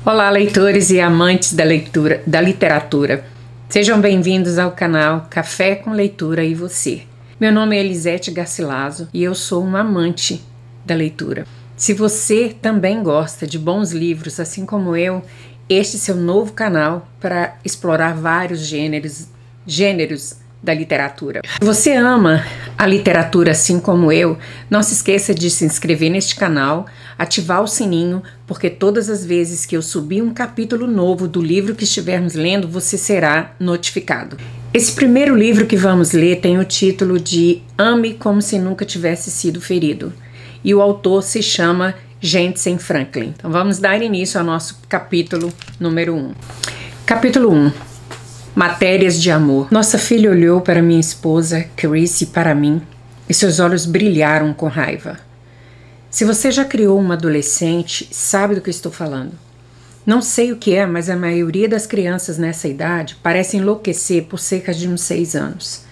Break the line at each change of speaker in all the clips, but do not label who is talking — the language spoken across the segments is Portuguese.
Olá, leitores e amantes da literatura. Sejam bem-vindos ao canal Café com Leitura e Você. Meu nome é Elisete Garcilaso e eu sou uma amante da leitura. Se você também gosta de bons livros, assim como eu, este é seu novo canal para explorar vários gêneros da literatura. Se você ama a literatura assim como eu, não se esqueça de se inscrever neste canal, ativar o sininho, porque todas as vezes que eu subir um capítulo novo do livro que estivermos lendo, você será notificado. Esse primeiro livro que vamos ler tem o título de Ame Como Se Nunca Tivesse Sido Ferido, e o autor se chama Jensen Franklin. Então vamos dar início ao nosso capítulo número 1. Capítulo 1. Matérias de amor. Nossa filha olhou para minha esposa, Carisse, e para mim, e seus olhos brilharam com raiva. Se você já criou uma adolescente, sabe do que estou falando. Não sei o que é, mas a maioria das crianças nessa idade parece enlouquecer por cerca de uns 6 anos.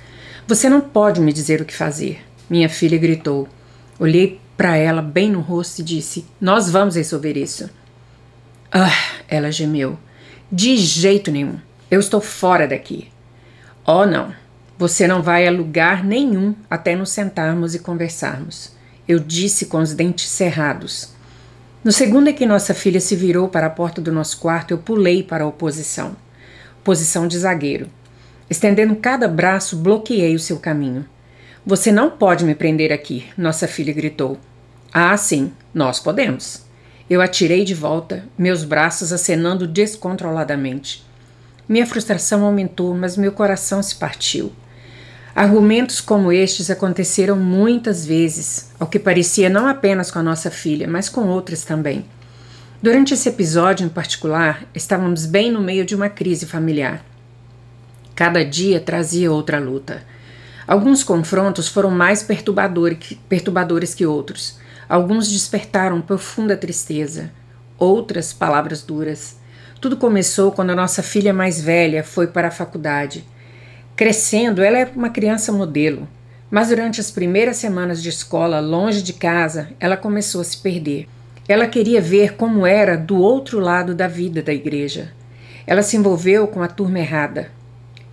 Você não pode me dizer o que fazer, minha filha gritou. Olhei para ela bem no rosto e disse, nós vamos resolver isso. Ela gemeu. De jeito nenhum. Eu estou fora daqui. Oh, não. Você não vai a lugar nenhum até nos sentarmos e conversarmos. Eu disse com os dentes cerrados. No segundo em que nossa filha se virou para a porta do nosso quarto, eu pulei para a oposição. Posição de zagueiro. Estendendo cada braço, bloqueei o seu caminho. Você não pode me prender aqui, nossa filha gritou. Ah, sim, nós podemos. Eu atirei de volta, meus braços acenando descontroladamente. Minha frustração aumentou, mas meu coração se partiu. Argumentos como estes aconteceram muitas vezes, ao que parecia não apenas com a nossa filha, mas com outras também. Durante esse episódio em particular, estávamos bem no meio de uma crise familiar. Cada dia trazia outra luta. Alguns confrontos foram mais perturbadores que outros. Alguns despertaram profunda tristeza, outras palavras duras. Tudo começou quando a nossa filha mais velha foi para a faculdade. Crescendo, ela é uma criança modelo, mas durante as primeiras semanas de escola, longe de casa, ela começou a se perder. Ela queria ver como era do outro lado da vida da igreja. Ela se envolveu com a turma errada,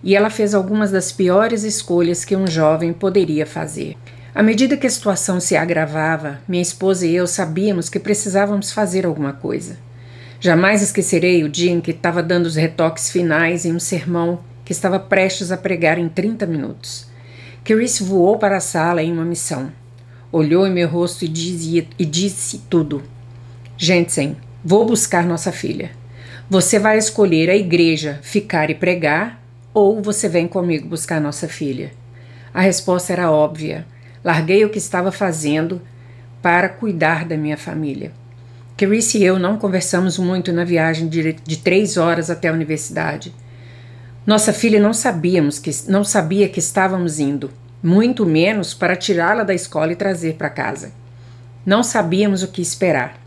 e ela fez algumas das piores escolhas que um jovem poderia fazer. À medida que a situação se agravava, minha esposa e eu sabíamos que precisávamos fazer alguma coisa. Jamais esquecerei o dia em que estava dando os retoques finais em um sermão que estava prestes a pregar em 30 minutos. Carisse voou para a sala em uma missão. Olhou em meu rosto e disse tudo. Jensen, vou buscar nossa filha. Você vai escolher a igreja, ficar e pregar, ou você vem comigo buscar nossa filha? A resposta era óbvia. Larguei o que estava fazendo para cuidar da minha família. Carisse e eu não conversamos muito na viagem de 3 horas até a universidade. Nossa filha não sabia que estávamos indo, muito menos para tirá-la da escola e trazer para casa. Não sabíamos o que esperar.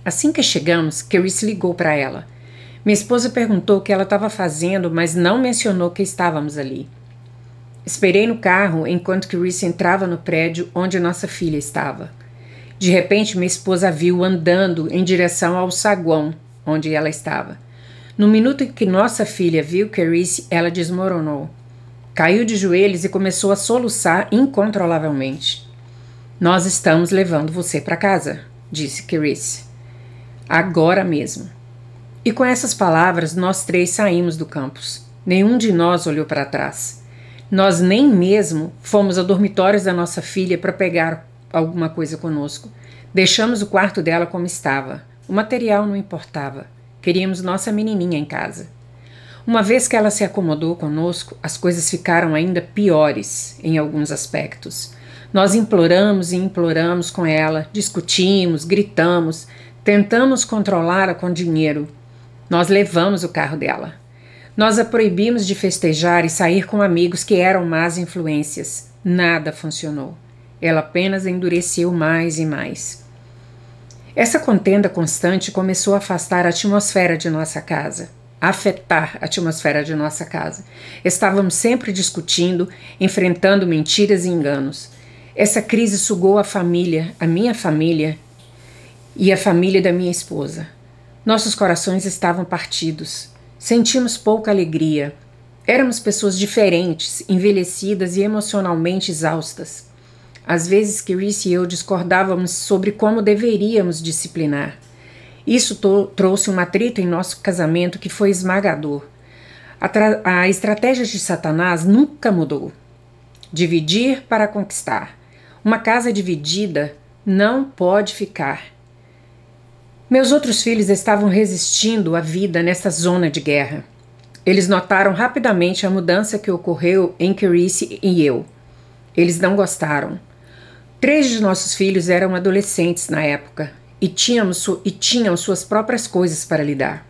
Assim que chegamos, Carisse ligou para ela. Minha esposa perguntou o que ela estava fazendo, mas não mencionou que estávamos ali. Esperei no carro enquanto Carisse entrava no prédio onde nossa filha estava. De repente, minha esposa a viu andando em direção ao saguão onde ela estava. No minuto em que nossa filha viu Carisse, ela desmoronou. Caiu de joelhos e começou a soluçar incontrolavelmente. Nós estamos levando você para casa, disse Carisse. Agora mesmo. E com essas palavras, nós 3 saímos do campus. Nenhum de nós olhou para trás. Nós nem mesmo fomos ao dormitório da nossa filha para pegar alguma coisa conosco. Deixamos o quarto dela como estava. O material não importava. Queríamos nossa menininha em casa. Uma vez que ela se acomodou conosco, as coisas ficaram ainda piores em alguns aspectos. Nós imploramos e imploramos com ela, discutimos, gritamos, tentamos controlá-la com dinheiro. Nós levamos o carro dela. Nós a proibimos de festejar e sair com amigos que eram más influências. Nada funcionou. Ela apenas endureceu mais e mais. Essa contenda constante começou a afetar a atmosfera de nossa casa. Estávamos sempre discutindo, enfrentando mentiras e enganos. Essa crise sugou a família, a minha família e a família da minha esposa. Nossos corações estavam partidos. Sentimos pouca alegria. Éramos pessoas diferentes, envelhecidas e emocionalmente exaustas. Às vezes, Carice e eu discordávamos sobre como deveríamos disciplinar. Isso trouxe um atrito em nosso casamento que foi esmagador. A estratégia de Satanás nunca mudou. Dividir para conquistar. Uma casa dividida não pode ficar. Meus outros filhos estavam resistindo à vida nessa zona de guerra. Eles notaram rapidamente a mudança que ocorreu em Carice e eu. Eles não gostaram. 3 de nossos filhos eram adolescentes na época e tinham suas próprias coisas para lidar.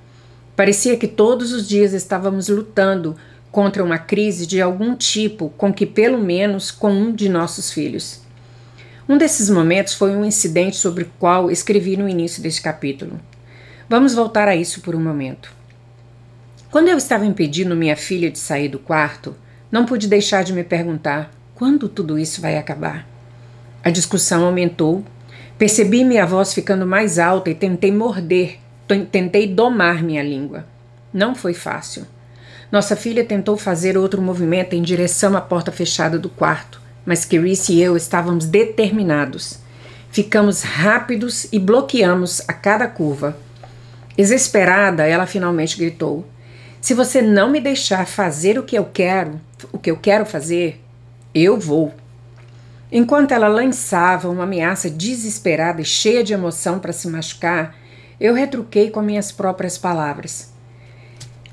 Parecia que todos os dias estávamos lutando contra uma crise de algum tipo com pelo menos com um de nossos filhos. Um desses momentos foi um incidente sobre o qual escrevi no início deste capítulo. Vamos voltar a isso por um momento. Quando eu estava impedindo minha filha de sair do quarto, não pude deixar de me perguntar quando tudo isso vai acabar. A discussão aumentou, percebi minha voz ficando mais alta e tentei domar minha língua. Não foi fácil. Nossa filha tentou fazer outro movimento em direção à porta fechada do quarto, mas Carice e eu estávamos determinados. Ficamos rápidos e bloqueamos a cada curva. Exasperada, ela finalmente gritou: "Se você não me deixar fazer o que eu quero fazer, eu vou." Enquanto ela lançava uma ameaça desesperada e cheia de emoção para se machucar, eu retruquei com minhas próprias palavras.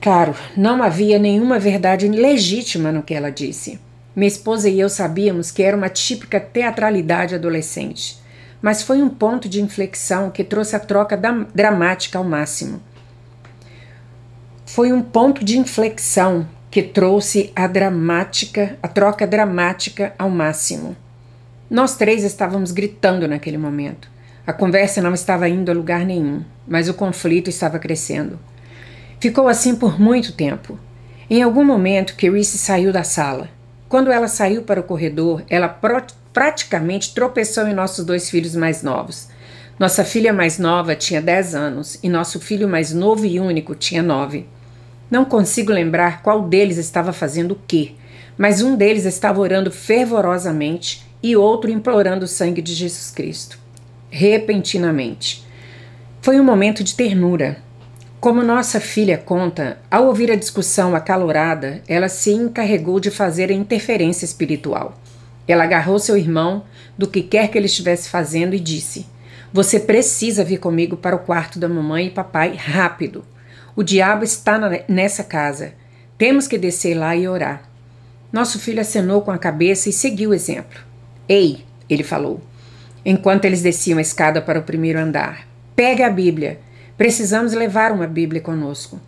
Claro, não havia nenhuma verdade legítima no que ela disse. Minha esposa e eu sabíamos que era uma típica teatralidade adolescente, mas foi um ponto de inflexão que trouxe a troca dramática ao máximo. Foi um ponto de inflexão que trouxe a troca dramática ao máximo. Nós 3 estávamos gritando naquele momento. A conversa não estava indo a lugar nenhum, mas o conflito estava crescendo. Ficou assim por muito tempo. Em algum momento, Carice saiu da sala. Quando ela saiu para o corredor, ela praticamente tropeçou em nossos 2 filhos mais novos. Nossa filha mais nova tinha 10 anos e nosso filho mais novo e único tinha 9. Não consigo lembrar qual deles estava fazendo o quê, mas um deles estava orando fervorosamente e outro implorando o sangue de Jesus Cristo. Repentinamente. Foi um momento de ternura. Como nossa filha conta, ao ouvir a discussão acalorada, ela se encarregou de fazer a interferência espiritual. Ela agarrou seu irmão do que quer que ele estivesse fazendo e disse: "Você precisa vir comigo para o quarto da mamãe e papai rápido. O diabo está nessa casa. Temos que descer lá e orar." Nosso filho acenou com a cabeça e seguiu o exemplo. "Ei", ele falou, enquanto eles desciam a escada para o primeiro andar. "Pegue a Bíblia. Precisamos levar uma Bíblia conosco."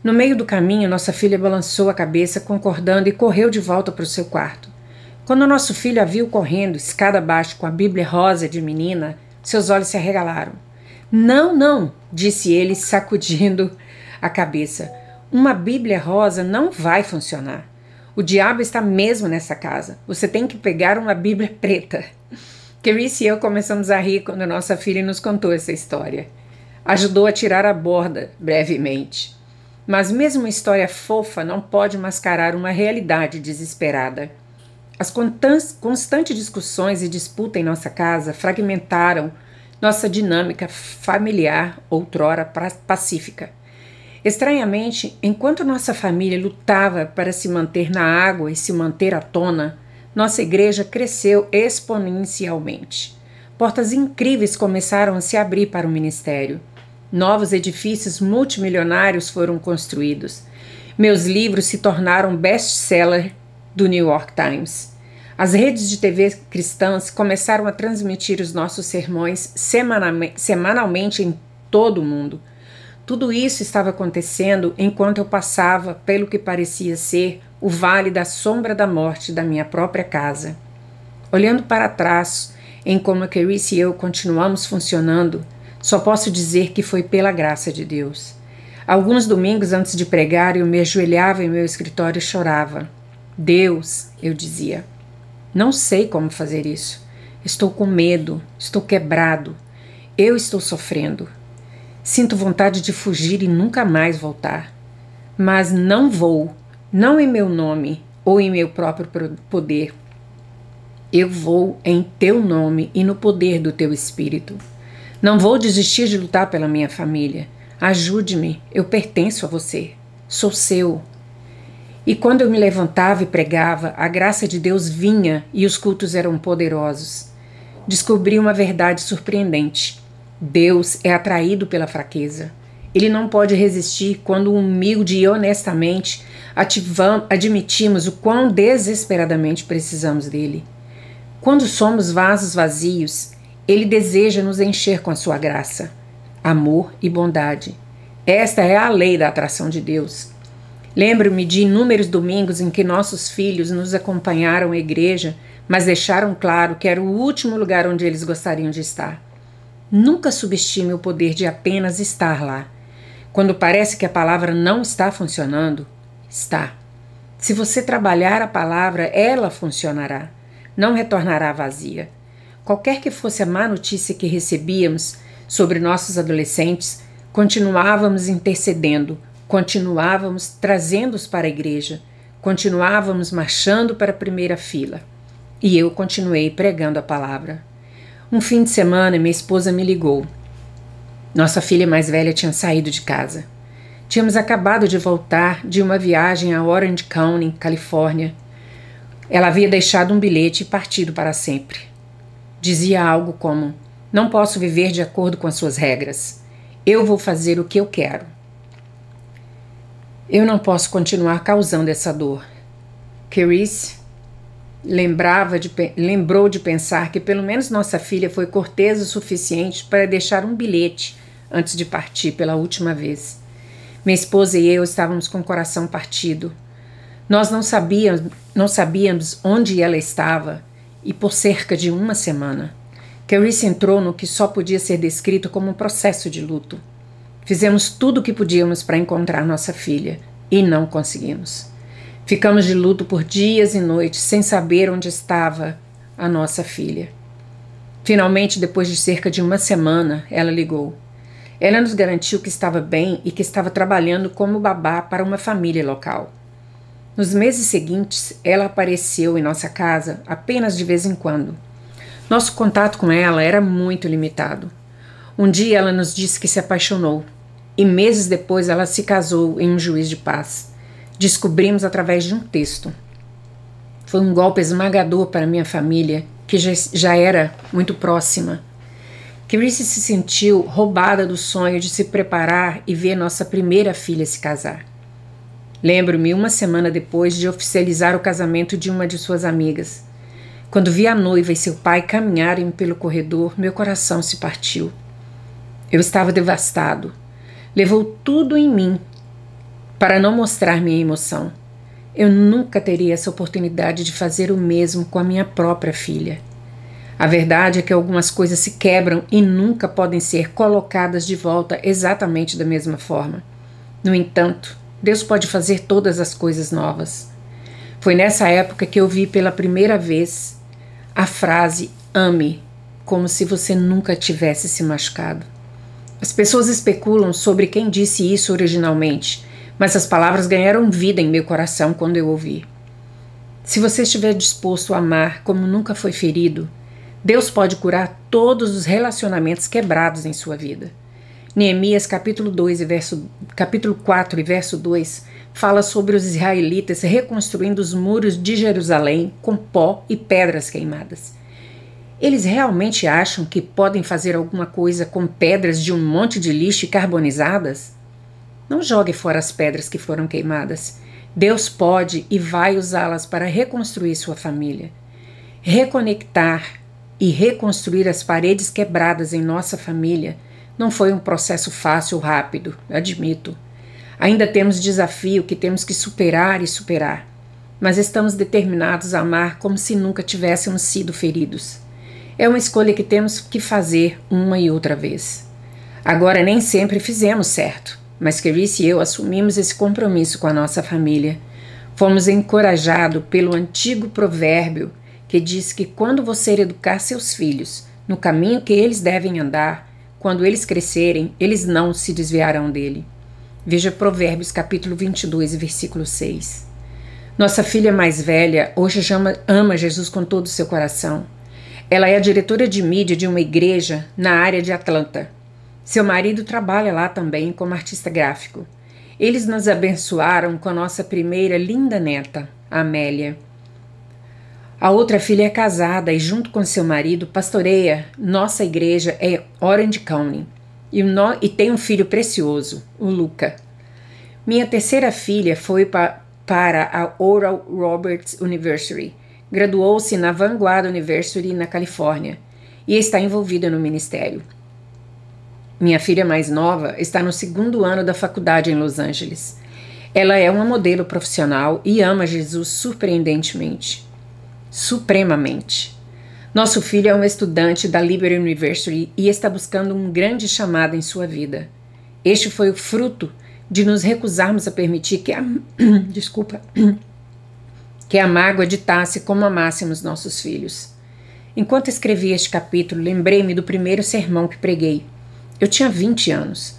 No meio do caminho, nossa filha balançou a cabeça, concordando, e correu de volta para o seu quarto. Quando nosso filho a viu correndo, escada abaixo, com a Bíblia rosa de menina, seus olhos se arregalaram. "Não, não", disse ele, sacudindo a cabeça. "Uma Bíblia rosa não vai funcionar. O diabo está mesmo nessa casa. Você tem que pegar uma Bíblia preta." Carice e eu começamos a rir quando nossa filha nos contou essa história. Ajudou a tirar a borda, brevemente. Mas mesmo uma história fofa não pode mascarar uma realidade desesperada. As constantes discussões e disputa em nossa casa fragmentaram nossa dinâmica familiar, outrora pacífica. Estranhamente, enquanto nossa família lutava para se manter na água e se manter à tona, nossa igreja cresceu exponencialmente. Portas incríveis começaram a se abrir para o ministério. Novos edifícios multimilionários foram construídos. Meus livros se tornaram best-seller do New York Times. As redes de TV cristãs começaram a transmitir os nossos sermões semanalmente em todo o mundo. Tudo isso estava acontecendo enquanto eu passava pelo que parecia ser o vale da sombra da morte da minha própria casa. Olhando para trás, em como Carice e eu continuamos funcionando, só posso dizer que foi pela graça de Deus. Alguns domingos antes de pregar, eu me ajoelhava em meu escritório e chorava. "Deus", eu dizia, "não sei como fazer isso. Estou com medo, estou quebrado, eu estou sofrendo. Sinto vontade de fugir e nunca mais voltar. Mas não vou, não em meu nome ou em meu próprio poder. Eu vou em teu nome e no poder do teu Espírito. Não vou desistir de lutar pela minha família. Ajude-me, eu pertenço a você. Sou seu. E quando eu me levantava e pregava, a graça de Deus vinha e os cultos eram poderosos. Descobri uma verdade surpreendente. Deus é atraído pela fraqueza. Ele não pode resistir quando humilde e honestamente admitimos o quão desesperadamente precisamos dele. Quando somos vasos vazios, ele deseja nos encher com a sua graça, amor e bondade. Esta é a lei da atração de Deus. Lembro-me de inúmeros domingos em que nossos filhos nos acompanharam à igreja, mas deixaram claro que era o último lugar onde eles gostariam de estar. Nunca subestime o poder de apenas estar lá. Quando parece que a palavra não está funcionando, está. Se você trabalhar a palavra, ela funcionará. Não retornará vazia. Qualquer que fosse a má notícia que recebíamos sobre nossos adolescentes, continuávamos intercedendo, continuávamos trazendo-os para a igreja, continuávamos marchando para a primeira fila. E eu continuei pregando a palavra. Um fim de semana, minha esposa me ligou. Nossa filha mais velha tinha saído de casa. Tínhamos acabado de voltar de uma viagem a Orange County, Califórnia. Ela havia deixado um bilhete e partido para sempre. Dizia algo como: não posso viver de acordo com as suas regras. Eu vou fazer o que eu quero. Eu não posso continuar causando essa dor. Carice lembrou de pensar que pelo menos nossa filha foi cortês o suficiente para deixar um bilhete antes de partir pela última vez. Minha esposa e eu estávamos com o coração partido. Nós não sabíamos onde ela estava e por cerca de uma semana. Carice entrou no que só podia ser descrito como um processo de luto. Fizemos tudo o que podíamos para encontrar nossa filha e não conseguimos. Ficamos de luto por dias e noites sem saber onde estava a nossa filha. Finalmente, depois de cerca de uma semana, ela ligou. Ela nos garantiu que estava bem e que estava trabalhando como babá para uma família local. Nos meses seguintes, ela apareceu em nossa casa apenas de vez em quando. Nosso contato com ela era muito limitado. Um dia ela nos disse que se apaixonou e meses depois ela se casou em um juiz de paz. Descobrimos através de um texto. Foi um golpe esmagador para minha família, que já era muito próxima. Carice se sentiu roubada do sonho de se preparar e ver nossa primeira filha se casar. Lembro-me uma semana depois de oficializar o casamento de uma de suas amigas. Quando vi a noiva e seu pai caminharem pelo corredor, meu coração se partiu. Eu estava devastado. Levou tudo em mim para não mostrar minha emoção. Eu nunca teria essa oportunidade de fazer o mesmo com a minha própria filha. A verdade é que algumas coisas se quebram e nunca podem ser colocadas de volta exatamente da mesma forma. No entanto, Deus pode fazer todas as coisas novas. Foi nessa época que eu vi pela primeira vez a frase "ame", como se você nunca tivesse se machucado. As pessoas especulam sobre quem disse isso originalmente, mas as palavras ganharam vida em meu coração quando eu ouvi. Se você estiver disposto a amar como nunca foi ferido, Deus pode curar todos os relacionamentos quebrados em sua vida. Neemias capítulo 4 e verso 2 fala sobre os israelitas reconstruindo os muros de Jerusalém com pó e pedras queimadas. Eles realmente acham que podem fazer alguma coisa com pedras de um monte de lixo e carbonizadas? Não jogue fora as pedras que foram queimadas. Deus pode e vai usá-las para reconstruir sua família. Reconectar e reconstruir as paredes quebradas em nossa família não foi um processo fácil ou rápido, admito. Ainda temos desafio que temos que superar e superar, mas estamos determinados a amar como se nunca tivéssemos sido feridos. É uma escolha que temos que fazer uma e outra vez. Agora, nem sempre fizemos certo, mas Carice e eu assumimos esse compromisso com a nossa família. Fomos encorajados pelo antigo provérbio que diz que quando você educar seus filhos no caminho que eles devem andar, quando eles crescerem, eles não se desviarão dele. Veja Provérbios capítulo 22, versículo 6. Nossa filha mais velha hoje ama Jesus com todo o seu coração. Ela é a diretora de mídia de uma igreja na área de Atlanta. Seu marido trabalha lá também como artista gráfico. Eles nos abençoaram com a nossa primeira linda neta, a Amélia. A outra filha é casada e, junto com seu marido, pastoreia nossa igreja em Orange County e tem um filho precioso, o Luca. Minha terceira filha foi para a Oral Roberts University, graduou-se na Vanguard University na Califórnia e está envolvida no ministério. Minha filha mais nova está no 2º ano da faculdade em Los Angeles. Ela é uma modelo profissional e ama Jesus supremamente. Nosso filho é um estudante da Liberty University e está buscando um grande chamado em sua vida. Este foi o fruto de nos recusarmos a permitir que a mágoa ditasse como amássemos nossos filhos. Enquanto escrevi este capítulo, lembrei-me do primeiro sermão que preguei. Eu tinha 20 anos.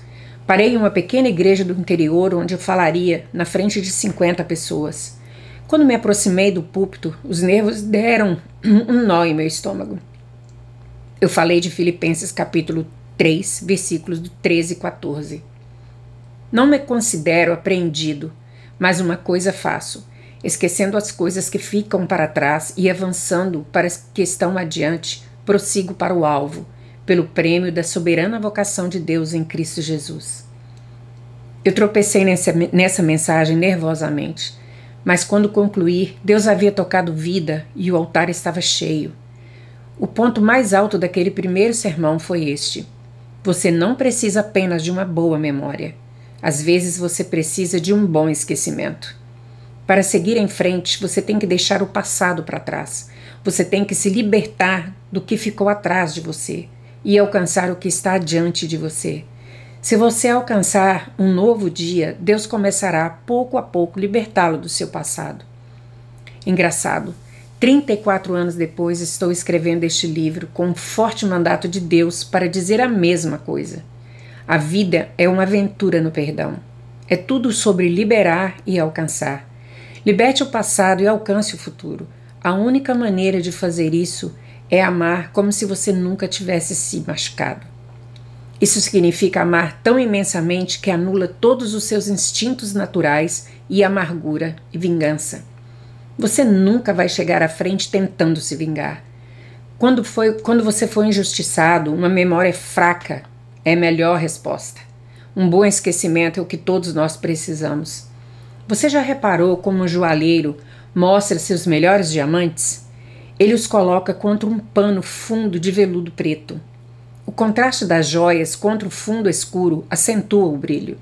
Parei em uma pequena igreja do interior onde eu falaria na frente de 50 pessoas. Quando me aproximei do púlpito, os nervos deram um nó em meu estômago. Eu falei de Filipenses capítulo 3, versículos do 13 e 14. Não me considero apreendido, mas uma coisa faço, esquecendo as coisas que ficam para trás e avançando para as que estão adiante, prossigo para o alvo, pelo prêmio da soberana vocação de Deus em Cristo Jesus. Eu tropecei nessa mensagem nervosamente, mas quando concluí, Deus havia tocado vida e o altar estava cheio. O ponto mais alto daquele primeiro sermão foi este: você não precisa apenas de uma boa memória. Às vezes você precisa de um bom esquecimento. Para seguir em frente, você tem que deixar o passado para trás. Você tem que se libertar do que ficou atrás de você e alcançar o que está adiante de você. Se você alcançar um novo dia, Deus começará pouco a pouco libertá-lo do seu passado. Engraçado, 34 anos depois estou escrevendo este livro com um forte mandato de Deus para dizer a mesma coisa. A vida é uma aventura no perdão. É tudo sobre liberar e alcançar. Liberte o passado e alcance o futuro. A única maneira de fazer isso é amar como se você nunca tivesse se machucado. Isso significa amar tão imensamente que anula todos os seus instintos naturais e amargura e vingança. Você nunca vai chegar à frente tentando se vingar. Quando você for injustiçado, uma memória fraca é a melhor resposta. Um bom esquecimento é o que todos nós precisamos. Você já reparou como um joalheiro mostra seus melhores diamantes? Ele os coloca contra um pano fundo de veludo preto. O contraste das joias contra o fundo escuro acentua o brilho.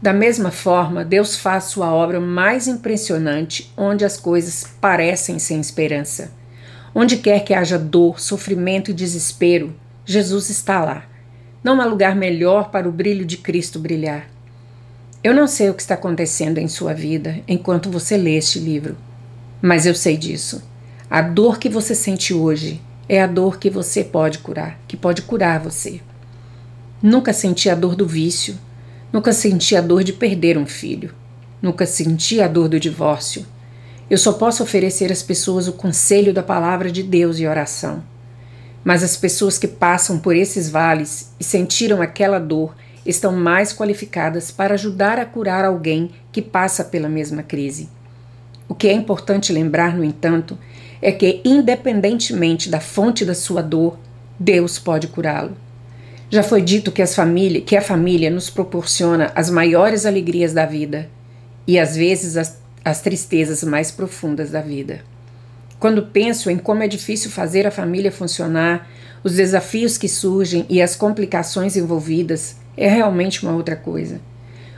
Da mesma forma, Deus faz sua obra mais impressionante onde as coisas parecem sem esperança. Onde quer que haja dor, sofrimento e desespero, Jesus está lá. Não há lugar melhor para o brilho de Cristo brilhar. Eu não sei o que está acontecendo em sua vida enquanto você lê este livro, mas eu sei disso. A dor que você sente hoje é a dor que você pode curar, que pode curar você. Nunca senti a dor do vício, nunca senti a dor de perder um filho, nunca senti a dor do divórcio. Eu só posso oferecer às pessoas o conselho da palavra de Deus e oração. Mas as pessoas que passam por esses vales e sentiram aquela dor estão mais qualificadas para ajudar a curar alguém que passa pela mesma crise. O que é importante lembrar, no entanto, é que, independentemente da fonte da sua dor, Deus pode curá-lo. Já foi dito que a família nos proporciona as maiores alegrias da vida e, às vezes, as tristezas mais profundas da vida. Quando penso em como é difícil fazer a família funcionar, os desafios que surgem e as complicações envolvidas, é realmente uma outra coisa.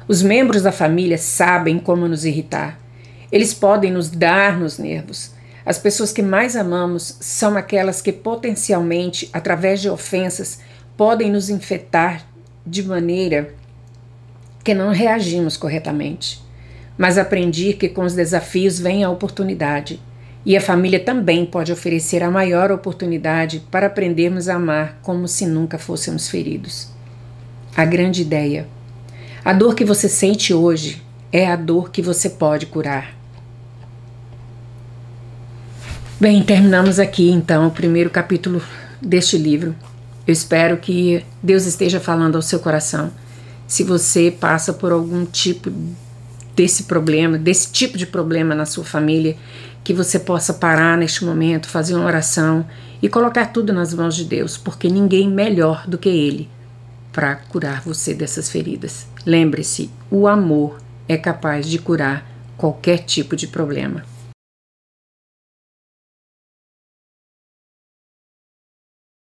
Os membros da família sabem como nos irritar. Eles podem nos dar nos nervos. As pessoas que mais amamos são aquelas que potencialmente, através de ofensas, podem nos infectar de maneira que não reagimos corretamente. Mas aprendi que com os desafios vem a oportunidade. E a família também pode oferecer a maior oportunidade para aprendermos a amar como se nunca fôssemos feridos. A grande ideia. A dor que você sente hoje é a dor que você pode curar. Bem, terminamos aqui então o primeiro capítulo deste livro. Eu espero que Deus esteja falando ao seu coração. Se você passa por algum tipo desse tipo de problema na sua família, que você possa parar neste momento, fazer uma oração e colocar tudo nas mãos de Deus, porque ninguém melhor do que Ele para curar você dessas feridas. Lembre-se, o amor é capaz de curar qualquer tipo de problema.